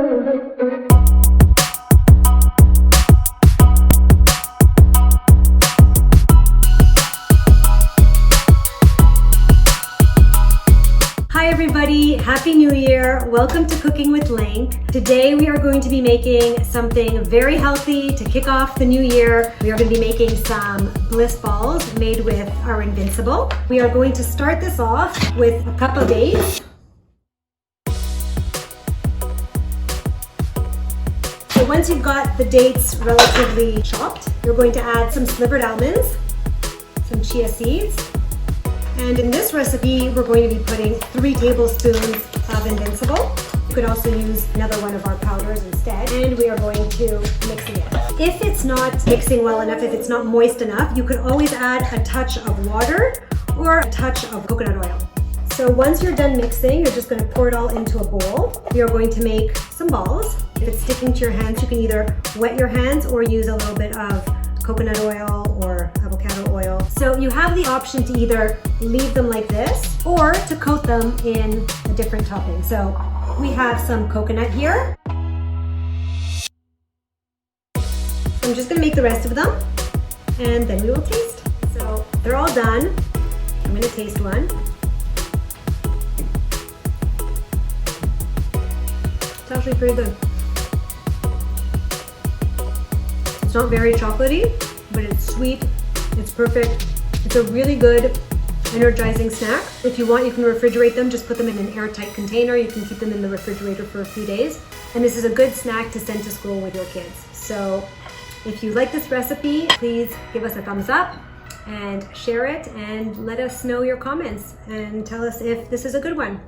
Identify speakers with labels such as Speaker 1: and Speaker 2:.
Speaker 1: Hi everybody, Happy New Year. Welcome to Cooking with LYNQ. Today we are going to be making something very healthy to kick off the new year. We are going to be making some Bliss balls made with our Invincible. We are going to start this off with a cup of dates. So once you've got the dates relatively chopped, you're going to add some slivered almonds, some chia seeds, and in this recipe, we're going to be putting 3 tablespoons of Invincible. You could also use another one of our powders instead. And we are going to mix it in. If it's not mixing well enough, if it's not moist enough, you could always add a touch of water or a touch of coconut oil. So once you're done mixing, you're just going to pour it all into a bowl. We are going to make some balls. If it's sticking to your hands, you can either wet your hands or use a little bit of coconut oil or avocado oil. So you have the option to either leave them like this or to coat them in a different topping. So we have some coconut here. I'm just gonna make the rest of them and then we will taste. So they're all done. I'm gonna taste one. It's actually pretty good. It's not very chocolatey, but it's sweet, it's perfect. It's a really good, energizing snack. If you want, you can refrigerate them, just put them in an airtight container. You can keep them in the refrigerator for a few days. And this is a good snack to send to school with your kids. So if you like this recipe, please give us a thumbs up and share it and let us know your comments and tell us if this is a good one.